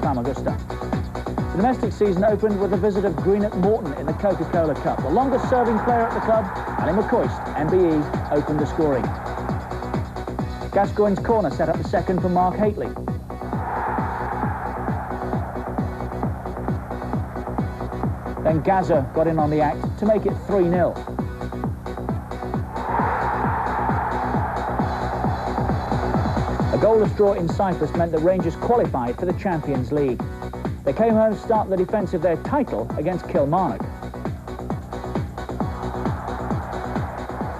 Famagusta. The domestic season opened with a visit of Greenock Morton in the Coca-Cola Cup. The longest serving player at the club, Ali McCoist, MBE, opened the scoring. Gascoigne's corner set up the second for Mark Haitley. Then Gaza got in on the act to make it 3-0. A goalless draw in Cyprus meant that Rangers qualified for the Champions League. They came home to start the defence of their title against Kilmarnock.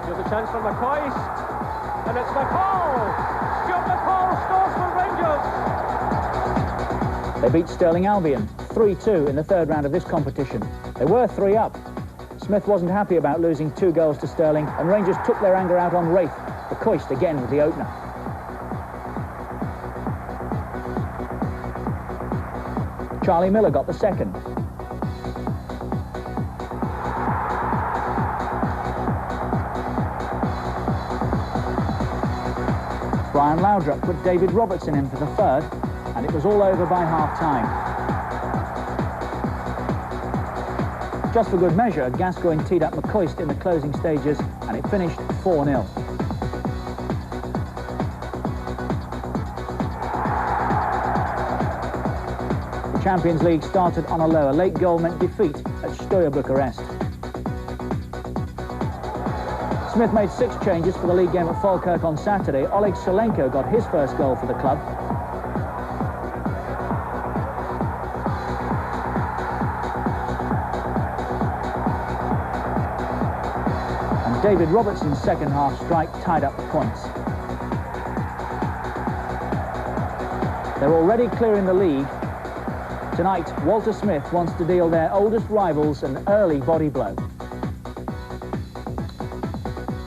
Here's a chance for McCoist, and it's McCall! Stuart McCall scores for Rangers! They beat Stirling Albion 3-2 in the third round of this competition. They were 3 up. Smith wasn't happy about losing 2 goals to Stirling, and Rangers took their anger out on Wraith. McCoist again with the opener. Charlie Miller got the second. Brian Laudrup put David Robertson in for the third, and it was all over by half-time. Just for good measure, Gascoigne teed up McCoist in the closing stages, and it finished 4-0. Champions League started on a lower. Late goal meant defeat at Steaua Bucharest. Smith made 6 changes for the league game at Falkirk on Saturday. Oleg Solenko got his first goal for the club. And David Robertson's second half strike tied up the points. They're already clearing the league. Tonight, Walter Smith wants to deal their oldest rivals an early body blow.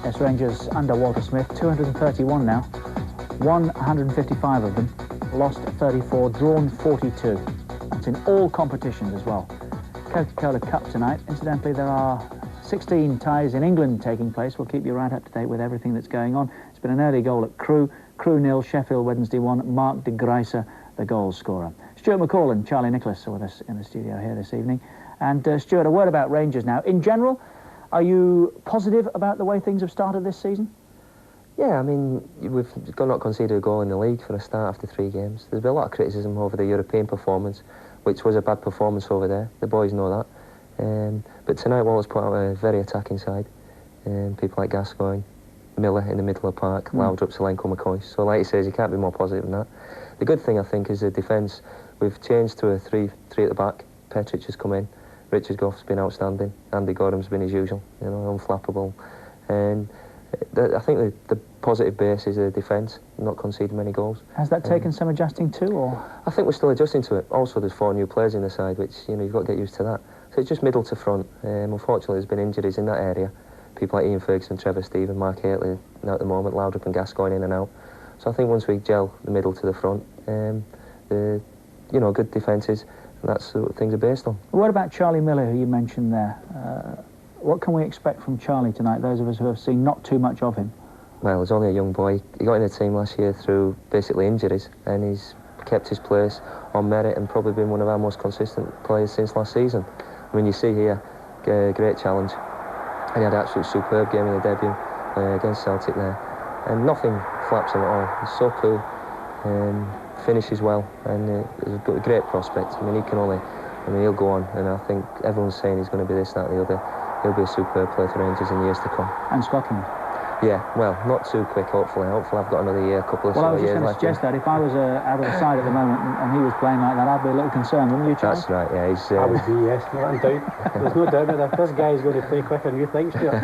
Yes, Rangers under Walter Smith, 231 now. Won 155 of them, lost 34, drawn 42. That's in all competitions as well. Coca-Cola Cup tonight. Incidentally, there are 16 ties in England taking place. We'll keep you right up to date with everything that's going on. It's been an early goal at Crewe 0, Sheffield Wednesday 1, Mark de Gruyter, the goal scorer. Stuart McCall and Charlie Nicholas are with us in the studio here this evening. And Stuart, a word about Rangers now. In general, are you positive about the way things have started this season? Yeah, I mean, we've not conceded a goal in the league for a start after 3 games. There's been a lot of criticism over the European performance, which was a bad performance over there. The boys know that. But tonight, Walter's put out a very attacking side. People like Gascoigne, Miller in the middle of the park, Laudrup, Solenko, McCoist. So like he says, you can't be more positive than that. The good thing, I think, is the defence. We've changed to a 3 at the back. Petric has come in. Richard Goff's been outstanding. Andy Gorham's been as usual, you know, unflappable. And I think the positive base is the defence, not conceding many goals. Has that taken some adjusting too, or? I think we're still adjusting to it. Also, there's 4 new players in the side, which, you know, you've got to get used to that. So it's just middle to front. Unfortunately, there's been injuries in that area. People like Ian Ferguson, Trevor Stephen, Mark Haitley now at the moment, Laudrup and Gascoigne in and out. So I think once we gel the middle to the front, you know, good defences, and that's what things are based on. What about Charlie Miller, who you mentioned there? What can we expect from Charlie tonight, those of us who have seen not too much of him? Well, he's only a young boy. He got in the team last year through basically injuries, and he's kept his place on merit and probably been one of our most consistent players since last season. I mean, you see here, great challenge. And he had an absolute superb game in the debut against Celtic there. And nothing flaps him at all. He's so cool, finishes well, and he's got a great prospect. I mean, he'll go on, and I think everyone's saying he's going to be this, that, the other. He'll be a superb player for Rangers in years to come. And Scotland? Yeah, well, not too quick, hopefully. Hopefully I've got another year, couple of years left. Well, I was just going to suggest that if I was out of the side at the moment and he was playing like that, I'd be a little concerned, wouldn't you, Charles? That's right, yeah. I would be, yes. No doubt. There's no doubt about that. This guy's going to play quicker than you think, Stuart.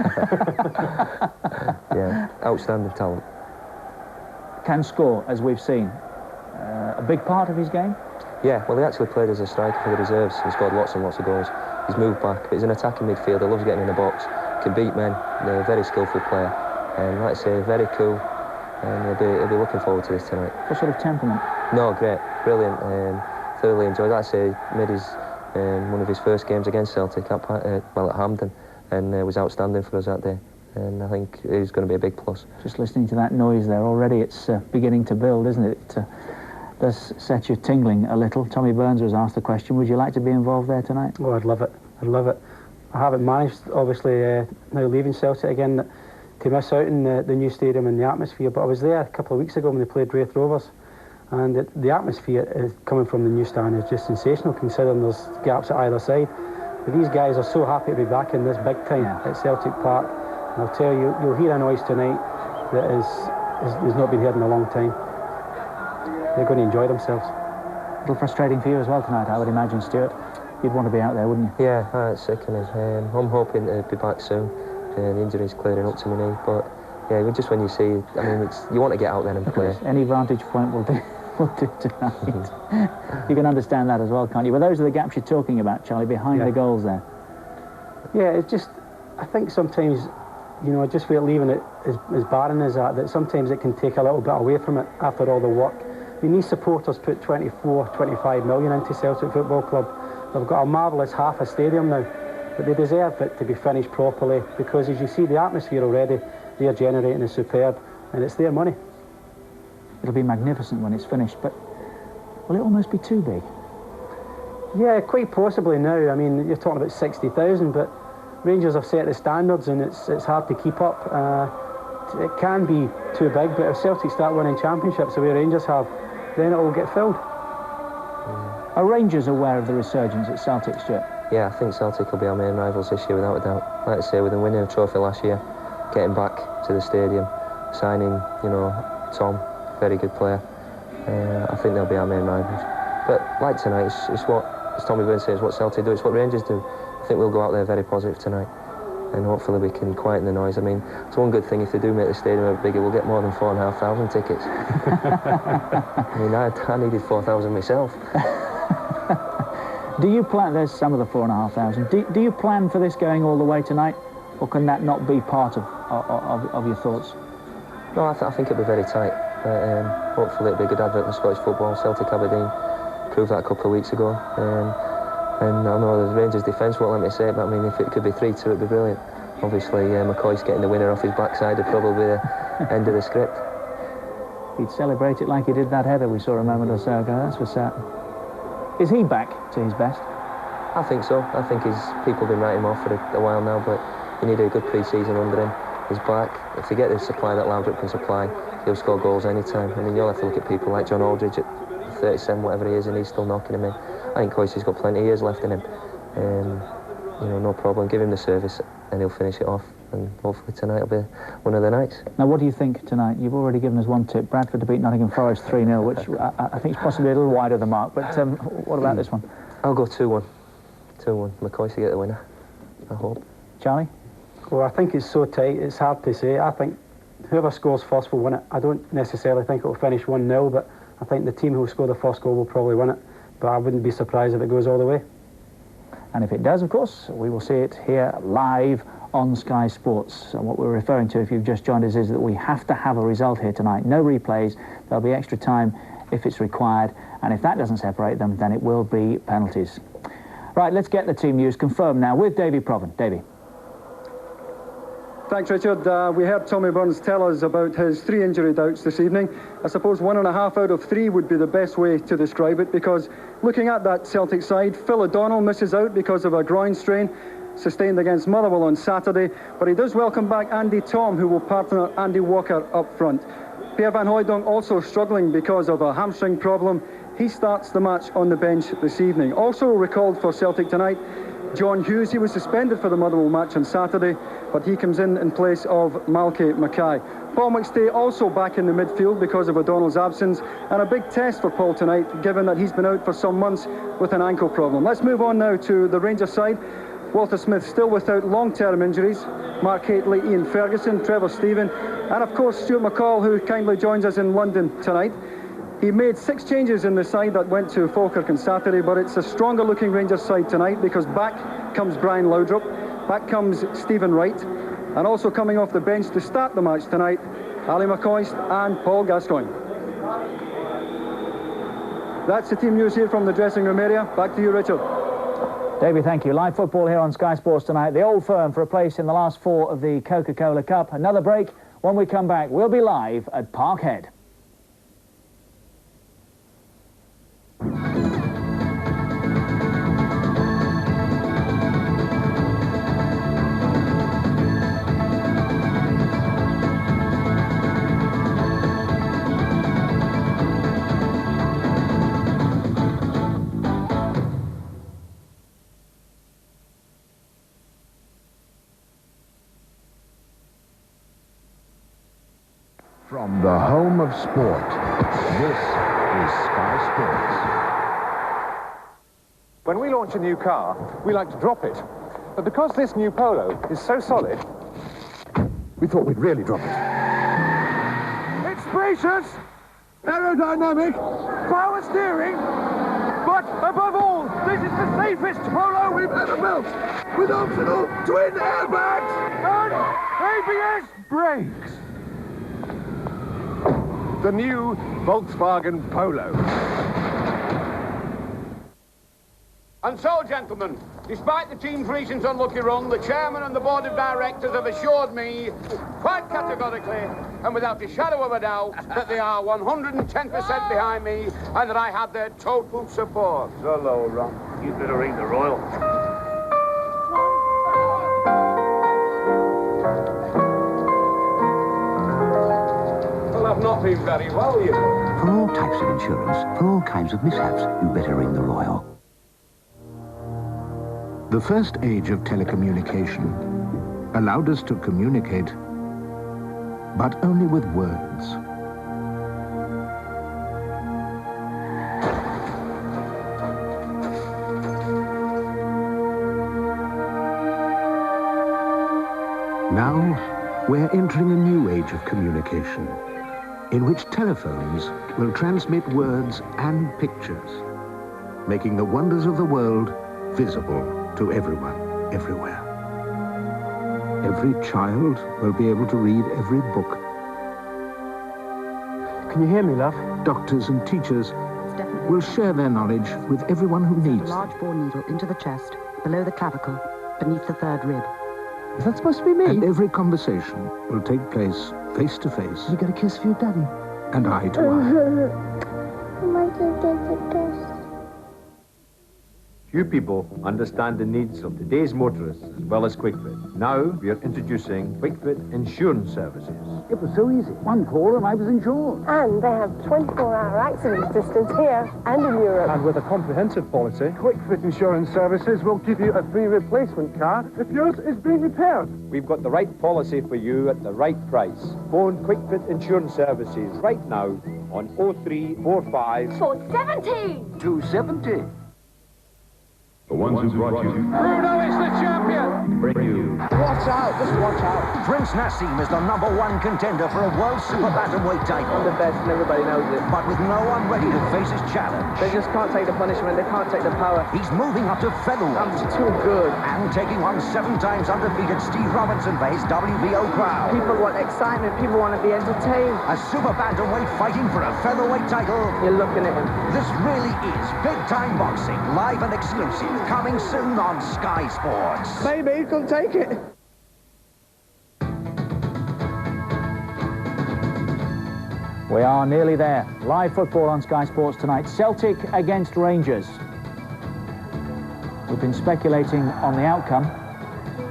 Yeah, outstanding talent. Can score, as we've seen. A big part of his game? Yeah, well, he actually played as a striker for the reserves and scored lots and lots of goals. He's moved back, but he's an attacking midfielder, loves getting in the box, can beat men, a very skillful player. And like I say, very cool, and he'll be looking forward to this tonight. What sort of temperament? No, great, brilliant, thoroughly enjoyed. Like I say, made his one of his first games against Celtic at Hampden, and was outstanding for us that day. And I think he's going to be a big plus. Just listening to that noise there already, it's beginning to build, isn't it? does set you tingling a little. Tommy Burns was asked the question, would you like to be involved there tonight? Oh, I'd love it. I'd love it. I haven't managed, obviously, now leaving Celtic again, to miss out in the new stadium and the atmosphere, but I was there a couple of weeks ago when they played Wraith Rovers, and the atmosphere is coming from the new stand is just sensational, considering there's gaps at either side. But these guys are so happy to be back in this big time at Celtic Park, and I'll tell you, you'll hear a noise tonight that has not been heard in a long time. They're going to enjoy themselves. A little frustrating for you as well tonight, I would imagine, Stuart. You'd want to be out there, wouldn't you? Yeah, it's sickening. I'm hoping to be back soon. The injury's clearing up to my knee, but yeah, just when you see, I mean, you want to get out there and play. Any vantage point will do tonight. You can understand that as well, can't you? But those are the gaps you're talking about, Charlie, behind the goals there. Yeah, it's just, I think sometimes, you know, just we're leaving it as barren as that sometimes it can take a little bit away from it after all the work. I mean, these supporters put 24, 25 million into Celtic Football Club. They've got a marvellous half a stadium now, but they deserve it to be finished properly, because as you see, the atmosphere already they're generating is superb, and it's their money. It'll be magnificent when it's finished, but will it almost be too big? Yeah, quite possibly now. I mean, you're talking about 60,000, but Rangers have set the standards, and it's hard to keep up. It can be too big, but if Celtic start winning championships the way Rangers have, then it will get filled. Are Rangers aware of the resurgence at Celtic, Stuart? Yeah, I think Celtic will be our main rivals this year, without a doubt. Like I say, with them winning a trophy last year, getting back to the stadium, signing, you know, Tom, very good player. I think they'll be our main rivals. But like tonight, it's what, as Tommy Burns says, what Celtic do, it's what Rangers do. I think we'll go out there very positive tonight, and hopefully we can quieten the noise. I mean, it's one good thing, if they do make the stadium a bit bigger, we'll get more than 4,500 tickets. I mean, I needed 4,000 myself. Do you plan, there's some of the 4,500, do you plan for this going all the way tonight, or can that not be part of your thoughts? No, I think it'll be very tight. Hopefully it'll be a good advert for Scottish football. Celtic Aberdeen proved that a couple of weeks ago. And I know the Rangers defence won't let me say it, but I mean, if it could be 3-2, it'd be brilliant. Obviously, McCoy's getting the winner off his backside would probably be the end of the script. He'd celebrate it like he did that header we saw a moment or so ago, that's for certain. Is he back to his best? I think so. I think people have been writing him off for a while now, but you need a good pre-season under him. He's back. If you get the supply that Laudrup can supply, he'll score goals anytime. I mean, you'll have to look at people like John Aldridge at 37, whatever he is, and he's still knocking him in. I think Coyce's got plenty of years left in him. You know, no problem. Give him the service and he'll finish it off. And hopefully tonight will be one of the nights. Now, what do you think tonight? You've already given us one tip. Bradford to beat Nottingham Forest 3-0, which I think is possibly a little wide of the mark. But what about this one? I'll go 2-1. 2-1. McCoy to get the winner, I hope. Charlie? Well, I think it's so tight, it's hard to say. I think whoever scores first will win it. I don't necessarily think it will finish 1-0, but I think the team who will score the first goal will probably win it. But I wouldn't be surprised if it goes all the way. And if it does, of course, we will see it here live on Sky Sports. And what we're referring to, if you've just joined us, is that we have to have a result here tonight. No replays. There'll be extra time if it's required. And if that doesn't separate them, then it will be penalties. Right, let's get the team news confirmed now with Davy Provan. Davy. Thanks, Richard. We heard Tommy Burns tell us about his 3 injury doubts this evening. I suppose 1.5 out of 3 would be the best way to describe it, because looking at that Celtic side, Phil O'Donnell misses out because of a groin strain sustained against Motherwell on Saturday, but he does welcome back Andy Tom, who will partner Andy Walker up front. Pierre van Hooijdonk also struggling because of a hamstring problem. He starts the match on the bench this evening. Also recalled for Celtic tonight, John Hughes. He was suspended for the Motherwell match on Saturday, but he comes in place of Malky Mackay. Paul McStay also back in the midfield because of O'Donnell's absence, and a big test for Paul tonight, given that he's been out for some months with an ankle problem. Let's move on now to the Rangers side. Walter Smith still without long-term injuries. Mark Hateley, Ian Ferguson, Trevor Stephen, and of course Stuart McCall, who kindly joins us in London tonight. He made 6 changes in the side that went to Falkirk on Saturday, but it's a stronger looking Rangers side tonight, because back comes Brian Laudrup, back comes Stephen Wright, and also coming off the bench to start the match tonight, Ali McCoist and Paul Gascoigne. That's the team news here from the dressing room area. Back to you, Richard. Davey, thank you. Live football here on Sky Sports tonight. The Old Firm for a place in the last 4 of the Coca-Cola Cup. Another break. When we come back, we'll be live at Parkhead. From the home of sport, this is Sky Sports. When we launch a new car, we like to drop it. But because this new Polo is so solid, we thought we'd really drop it. It's spacious, aerodynamic, power steering, but above all, this is the safest Polo we've ever built, with optional twin airbags and ABS brakes. The new Volkswagen Polo. And so, gentlemen, despite the team's recent unlucky run, the chairman and the board of directors have assured me, quite categorically, and without a shadow of a doubt, that they are 110% behind me, and that I have their total support. So low, Ron. You'd better ring the Royal. Well, I've not been very well, you know. For all types of insurance, for all kinds of mishaps, you better ring the Royal. The first age of telecommunication allowed us to communicate, but only with words. Now, we're entering a new age of communication, in which telephones will transmit words and pictures, making the wonders of the world visible to everyone, everywhere. Every child will be able to read every book. Can you hear me, love? Doctors and teachers will share their knowledge with everyone who needs a large bore needle into the chest, below the clavicle, beneath the third rib. Is that supposed to be me? And every conversation will take place face to face. You get a kiss for your daddy? And eye to eye. Few people understand the needs of today's motorists as well as QuickFit. Now we are introducing QuickFit Insurance Services. It was so easy. One call and I was insured. And they have 24-hour accident assistance here and in Europe. And with a comprehensive policy, QuickFit Insurance Services will give you a free replacement car if yours is being repaired. We've got the right policy for you at the right price. Phone QuickFit Insurance Services right now on 0345 470 270. The ones who brought you. Bruno is the champion! Bring you. Watch out, just watch out. Prince Nassim is the #1 contender for a World Super Bantamweight title. The best and everybody knows it. But with no one ready to face his challenge. They just can't take the punishment, they can't take the power. He's moving up to featherweight. I'm too good. And taking on 7 times undefeated Steve Robinson for his WBO crown. People want excitement, people want to be entertained. A Super Bantamweight fighting for a featherweight title. You're looking at him. This really is big-time boxing, live and exclusive. Coming soon on Sky Sports. Maybe you can take it. We are nearly there. Live football on Sky Sports tonight. Celtic against Rangers. We've been speculating on the outcome.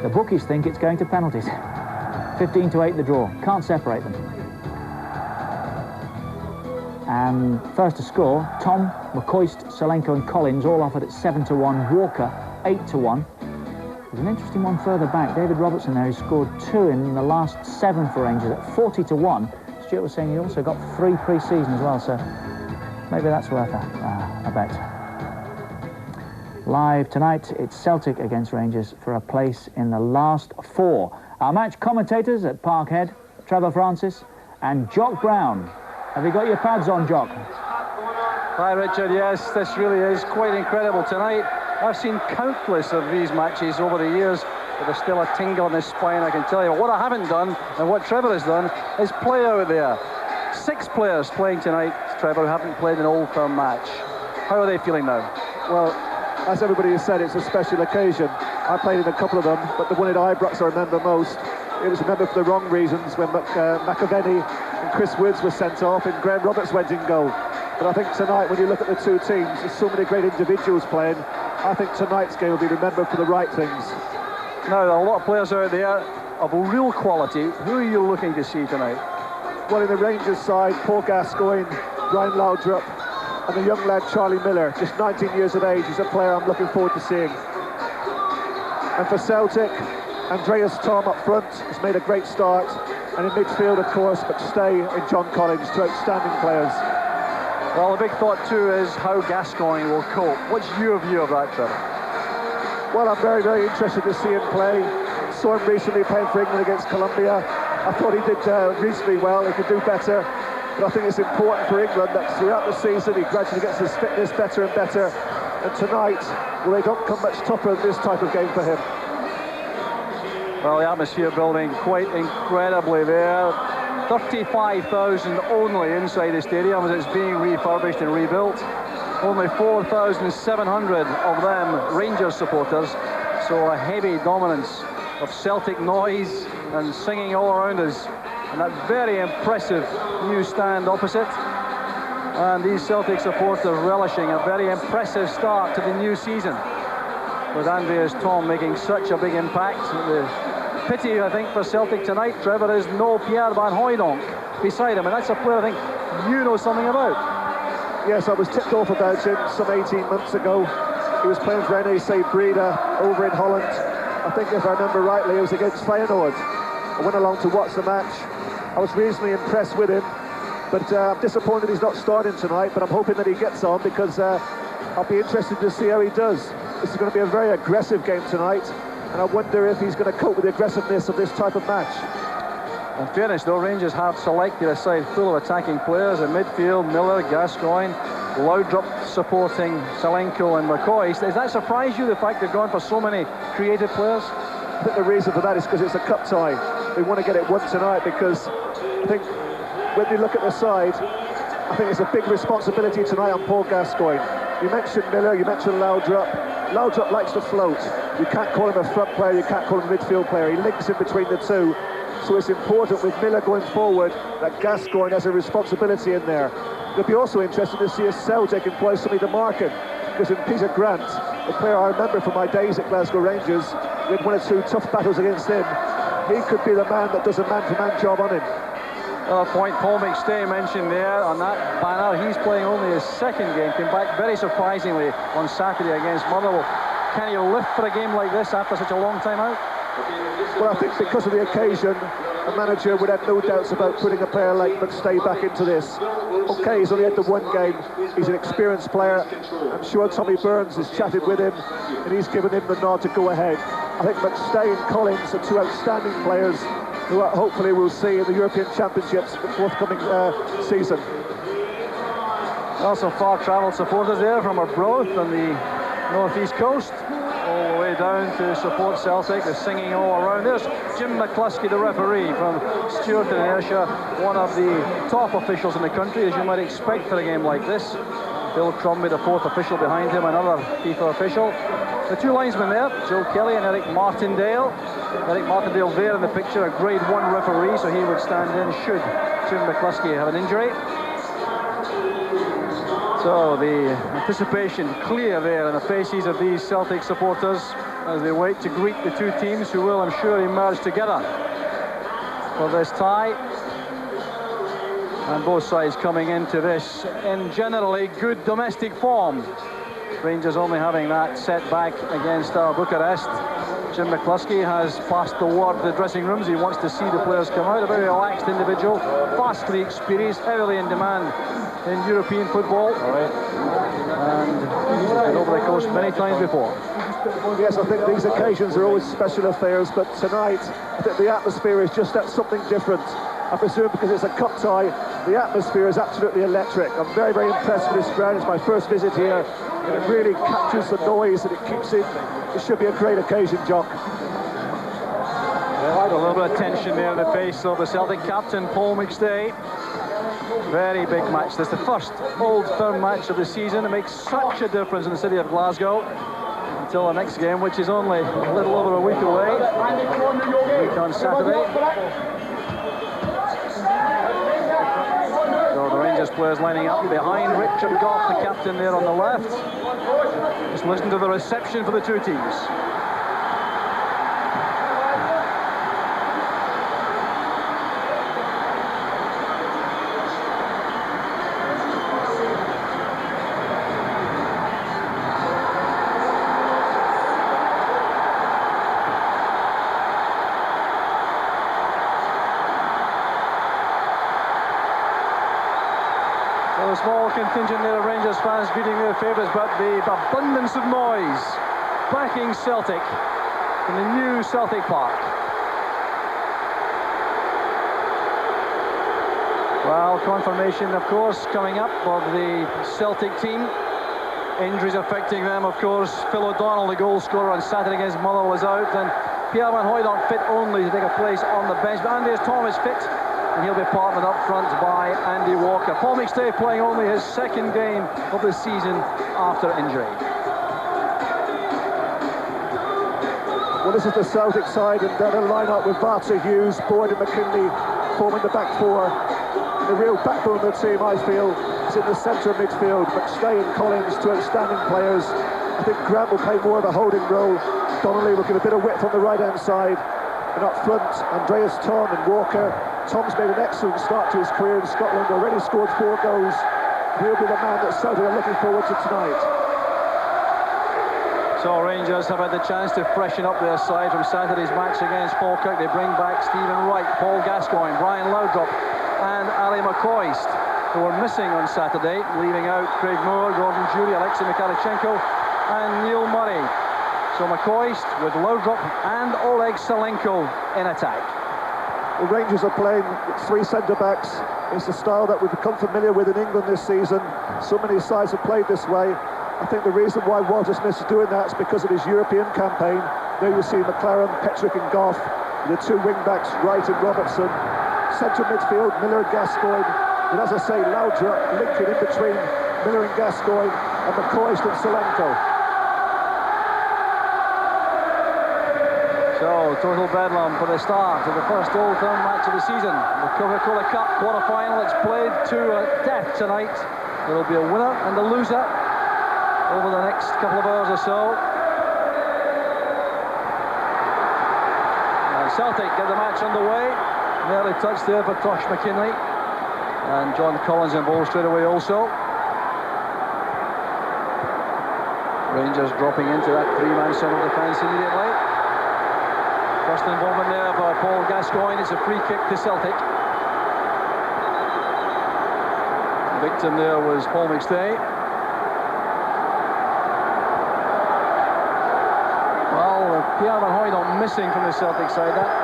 The bookies think it's going to penalties. 15-8 the draw. Can't separate them. And first to score, Tom, McCoist, Solenko and Collins all offered at 7-1. Walker, 8-1. There's an interesting one further back. David Robertson there, who scored 2 in the last 7 for Rangers at 40-1. Stuart was saying he also got 3 pre-season as well, so maybe that's worth a bet. Live tonight, it's Celtic against Rangers for a place in the last 4. Our match commentators at Parkhead, Trevor Francis and Jock Brown. Have you got your pads on, Jock? Hi, Richard. Yes, this really is quite incredible tonight. I've seen countless of these matches over the years, but there's still a tingle in the spine, I can tell you. What I haven't done, and what Trevor has done, is play out there. 6 players playing tonight, Trevor, who haven't played an Old Firm match. How are they feeling now? Well, as everybody has said, it's a special occasion. I played in a couple of them, but the one at Ibrox I remember most. It was remembered for the wrong reasons when McAvenny and Chris Woods were sent off and Graham Roberts went in goal. But I think tonight, when you look at the 2 teams, there's so many great individuals playing. I think tonight's game will be remembered for the right things. Now, there are a lot of players out there of real quality. Who are you looking to see tonight? Well, in the Rangers side, Paul Gascoigne, Ryan Laudrup, and the young lad Charlie Miller, just 19 years of age. He's a player I'm looking forward to seeing. And for Celtic, Andreas Tom up front has made a great start. And in midfield, of course, McStay and John Collins, two outstanding players. Well, the big thought too is how Gascoigne will cope. What's your view of that, Trevor? Well, I'm very, very interested to see him play. Saw him recently playing for England against Colombia. I thought he did reasonably well. He could do better. But I think it's important for England that throughout the season he gradually gets his fitness better and better. And tonight, well, they don't come much tougher than this type of game for him. Well, the atmosphere building quite incredibly there. 35,000 only inside the stadium as it's being refurbished and rebuilt. Only 4,700 of them Rangers supporters. So a heavy dominance of Celtic noise and singing all around us. And that very impressive new stand opposite. And these Celtic supporters relishing a very impressive start to the new season. With Andreas Thom making such a big impact. The pity, I think, for Celtic tonight, Trevor, is no Pierre Van Hooijdonk beside him. And that's a player I think you know something about. Yes, I was tipped off about him some 18 months ago. He was playing for NEC Breda over in Holland. I think if I remember rightly, it was against Feyenoord. I went along to watch the match. I was reasonably impressed with him, but I'm disappointed he's not starting tonight, but I'm hoping that he gets on because I'll be interested to see how he does. This is going to be a very aggressive game tonight, and I wonder if he's going to cope with the aggressiveness of this type of match. In fairness, though, Rangers have selected a side full of attacking players in midfield. Miller, Gascoigne, Laudrup supporting Salenko and McCoy. Does that surprise you, the fact they've gone for so many creative players? I think the reason for that is because it's a cup tie. They want to get it won tonight because I think when you look at the side, I think it's a big responsibility tonight on Paul Gascoigne. You mentioned Miller, you mentioned Laudrup. Laudrup likes to float. You can't call him a front player, you can't call him a midfield player. He links in between the two. So it's important with Miller going forward that Gascoigne has a responsibility in there. It'll be also interesting to see if Celtic employs somebody to mark him. Because in Peter Grant, a player I remember from my days at Glasgow Rangers, we had one or two tough battles against him. He could be the man that does a man-for-man job on him. Another point Paul McStay mentioned there on that banner. He's playing only his second game. Came back very surprisingly on Saturday against Motherwell. Can he lift for a game like this after such a long time out? Well, I think because of the occasion, a manager would have no doubts about putting a player like McStay back into this. OK, he's only had the one game. He's an experienced player. I'm sure Tommy Burns has chatted with him and he's given him the nod to go ahead. I think McStay and Collins are two outstanding players who hopefully we'll see in the European Championships the forthcoming season. Also far-travelled supporters there from Arbroath on the northeast coast, all the way down to support Celtic. They're singing all around. There's Jim McCluskey, the referee from Stewart and Ayrshire, one of the top officials in the country, as you might expect for a game like this. Bill Crombie, the fourth official behind him, another FIFA official. The two linesmen there, Joe Kelly and Eric Martindale. Eric Martindale there in the picture, a grade 1 referee, so he would stand in should Jim McCluskey have an injury. So the anticipation clear there in the faces of these Celtic supporters as they wait to greet the two teams who will, I'm sure, emerge together for this tie. And both sides coming into this in generally good domestic form. Rangers only having that setback against Bucharest. Jim McCluskey has passed the word to the dressing rooms. He wants to see the players come out. A very relaxed individual, vastly experienced, heavily in demand in European football. And he's been over the coast many times before. Yes, I think these occasions are always special affairs, but tonight I think the atmosphere is just that something different. I presume because it's a cup tie, the atmosphere is absolutely electric. I'm very, very impressed with this ground. It's my first visit here, and it really captures the noise and it keeps in. It should be a great occasion, Jock. Yeah, a little bit of tension there in the face of the Celtic captain, Paul McStay. Very big match. This is the first Old Firm match of the season. It makes such a difference in the city of Glasgow until the next game, which is only a little over a week away. A week on Saturday. So the Rangers players lining up behind Richard Goff, the captain there on the left. Just listen to the reception for the two teams. contingent there of Rangers fans greeting their favourites, but the abundance of noise backing Celtic in the new Celtic Park. Well, confirmation, of course, coming up of the Celtic team. Injuries affecting them, of course. Phil O'Donnell, the goal scorer on Saturday against Motherwell, was out, and Pierre Van Hooijdonk fit only to take a place on the bench. But Andreas Tom is fit, and he'll be partnered up front by Andy Walker. Paul McStay playing only his second game of the season after injury. Well, this is the Celtic side, and they're in line-up with Barter, Hughes, Boyd and McKinley forming the back four. The real backbone of the team, I feel, is in the centre of midfield. McStay and Collins, two outstanding players. I think Grant will play more of a holding role. Donnelly will get a bit of width on the right-hand side. And up front, Andreas Tom and Walker. Tom's made an excellent start to his career in Scotland, already scored 4 goals. He'll be the man that Celtic are looking forward to tonight. So Rangers have had the chance to freshen up their side from Saturday's match against Falkirk. They bring back Stephen Wright, Paul Gascoigne, Brian Laudrup and Ali McCoist, who were missing on Saturday, leaving out Craig Moore, Gordon Jury, Alexei Mikhalichenko and Neil Murray. So McCoist with Laudrup and Oleg Salenko in attack. The Rangers are playing 3 centre-backs. It's a style that we've become familiar with in England this season. So many sides have played this way. I think the reason why Walter Smith is doing that is because of his European campaign. Now you see McLaren, Petrick and Goff, the 2 wing-backs, Wright and Robertson. Central midfield, Miller and Gascoigne. And as I say, Laudrup linking in between Miller and Gascoigne and McCoist and Salenko. So, total bedlam for the start of the first Old Firm match of the season. The Coca-Cola Cup quarter-final. It's played to death tonight. There will be a winner and a loser over the next couple of hours or so. And Celtic get the match underway. Nearly touched there for Tosh McKinley. And John Collins involved straight away also. Rangers dropping into that 3-man central defence immediately. First involvement there for Paul Gascoigne. It's a free kick to Celtic. The victim there was Paul McStay. Well, Pierre Van Hooijdonk missing from the Celtic side. That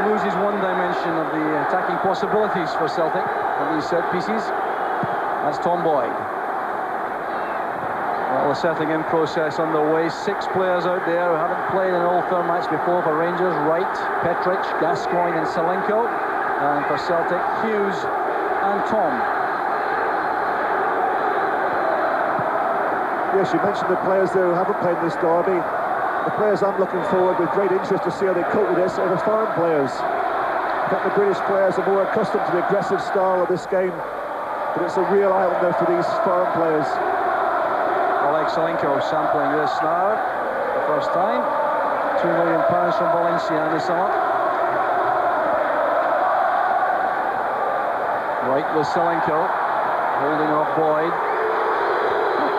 loses one dimension of the attacking possibilities for Celtic on these set pieces. That's Tom Boyd. Well, the settling in process underway. 6 players out there who haven't played an Old Firm match before for Rangers. Wright, Petrick, Gascoigne and Salenko. And for Celtic, Hughes and Tom. Yes, you mentioned the players there who haven't played this derby. The players I'm looking forward with great interest to see how they cope with this are the foreign players. I think the British players are more accustomed to the aggressive style of this game, but it's a real eye-opener for these foreign players. Oleg Salenko sampling this now, the first time. £2 million from Valencia in the summer. Right with Salenko, holding off Boyd.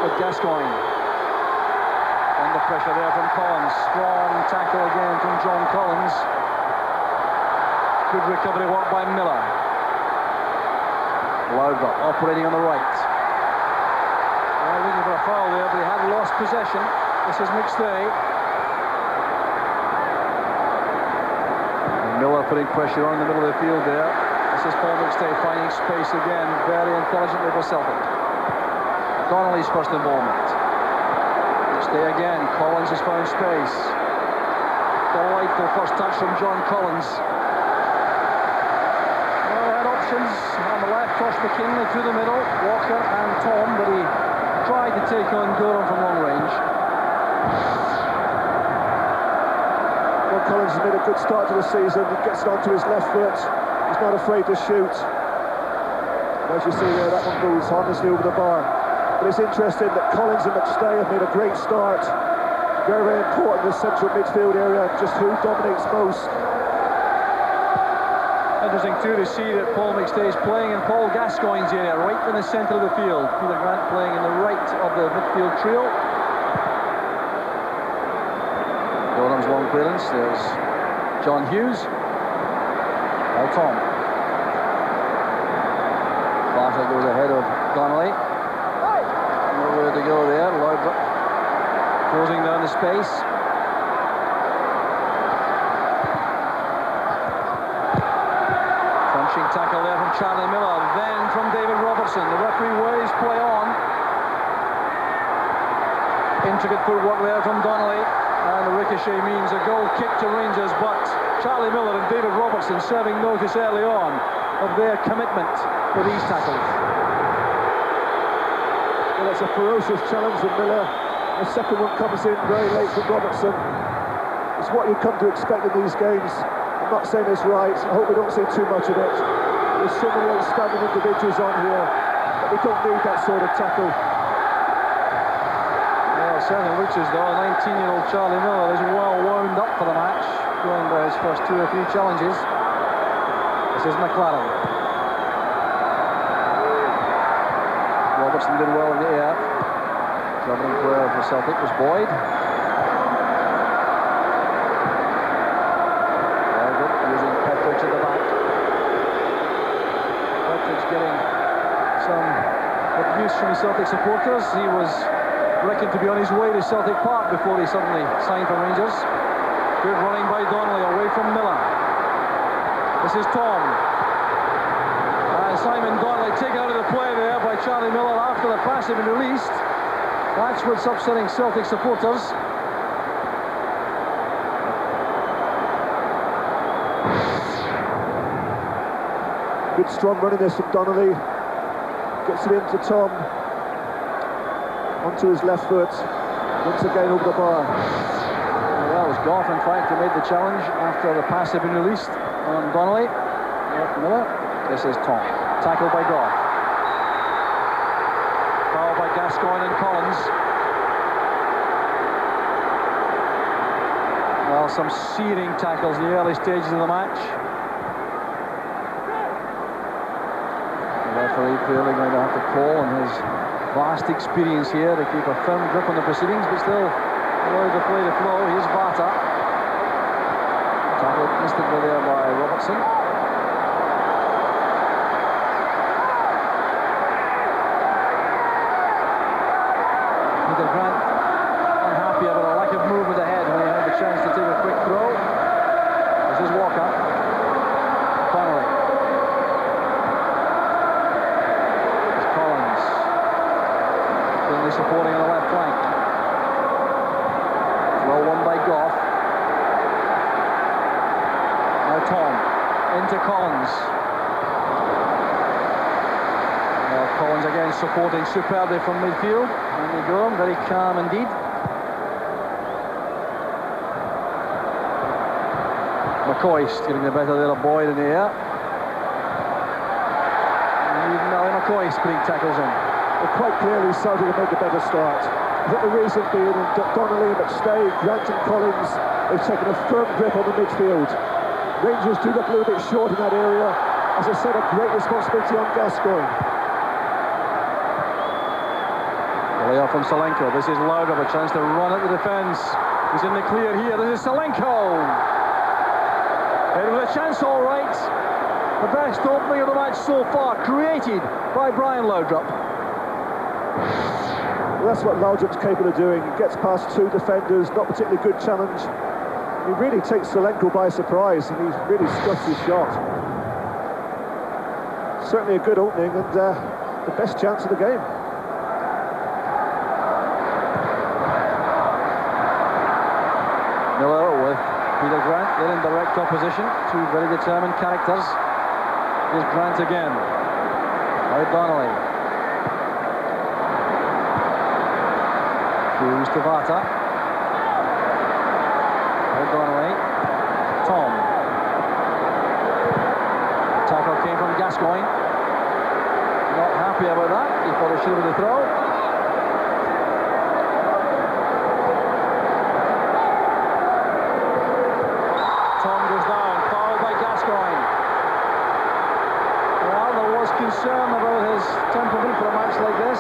With Gascoigne. Under pressure there from Collins. Strong tackle again from John Collins. Good recovery work by Miller. Laudrup operating on the right. Well, looking for a foul there, but he had lost possession. This is McStay. And Miller putting pressure on in the middle of the field there. This is Paul McStay finding space again, very intelligently for Celtic. Donnelly's first involvement. Stay again, Collins has found space. Delightful first touch from John Collins. Well, they had options on the left, Tosh McKinley through the middle, Walker and Tom, but he tried to take on Gorham from long range. Well, Collins has made a good start to the season. He gets it onto his left foot. He's not afraid to shoot. And as you see there, that one goes harmlessly over the bar. But it's interesting that Collins and McStay have made a great start. Very, very important in the central midfield area, just who dominates most. Interesting too to see that Paul McStay is playing in Paul Gascoigne's area, right in the centre of the field. Peter Grant playing in the right of the midfield trio. Gorham's long clearance, there's John Hughes. Now Tom. Bartlett goes ahead of Donnelly. nowhere to go there. Laudrup closing down the space. Crunching tackle there from Charlie Miller, then from David Robertson. The referee waves play on. Intricate footwork there from Donnelly, and the ricochet means a goal kick to Rangers, but Charlie Miller and David Robertson serving notice early on of their commitment for these tackles. Well, it's a ferocious challenge from Miller. The second one comes in very late from Robertson. It's what you come to expect in these games. I'm not saying it's right. I hope we don't see too much of it. There's so many outstanding individuals on here, but we don't need that sort of tackle. Well, certainly looks as though 19-year-old Charlie Miller is well wound up for the match, going by his first 2 or 3 challenges. This is McLaren. Robertson did well in the air. Travelling player for Celtic was Boyd. Using Petric at the back. Petric's getting some abuse from the Celtic supporters. He was reckoned to be on his way to Celtic Park before he suddenly signed for Rangers. Good running by Donnelly away from Miller. This is Tom. And Simon Donnelly taken out of the play there by Charlie Miller after the pass had been released. That's what's upsetting Celtic supporters. Good strong running this from Donnelly. Gets it into Tom. Onto his left foot. Once again over the bar. Well, that was Goff, in fact, who made the challenge after the pass had been released on Donnelly. Miller. This is Tom. Tackled by Goff. Foul by Gascoigne and Collins. Well, some searing tackles in the early stages of the match. The referee clearly going to have to call on his vast experience here to keep a firm grip on the proceedings, but still allow the play to flow. Here's Vata. Tackled instantly there by Robertson. Peter Grant unhappy about a lack of movement ahead when he had the chance to take a quick throw. This is Walker. Connolly. There's Collins. Finley supporting on the left flank. Well won by Goff. Now Tom. Into Collins. Well, Collins again supporting superbly from midfield. And they go, very calm indeed. McCoist getting the better there of Boyd in the air. And even now McCoist putting tackles in. Well, quite clearly Celtic have made the better start. I think the reason being Donnelly, McStay, Grant and Collins, they've taken a firm grip on the midfield. Rangers do look a little bit short in that area. As I said, a great responsibility on Gascoigne. Layoff from Selenko. This is Laudrup, a chance to run at the defence. He's in the clear here. This is Selenko. It was a chance, all right. The best opening of the match so far, created by Brian Laudrup. Well, that's what Laudrup's capable of doing. He gets past 2 defenders, not particularly good challenge. He really takes Selenko by surprise, and he really scuffs his shot. Certainly a good opening, and the best chance of the game. Miller with Peter Grant. They're in direct opposition. 2 very determined characters. Here's Grant again. Now Donnelly. Hughes to Vata. Now Donnelly. Tom. Tackle came from Gascoigne. Not happy about that. He thought it should have been a throw. Concern about his temperament for a match like this.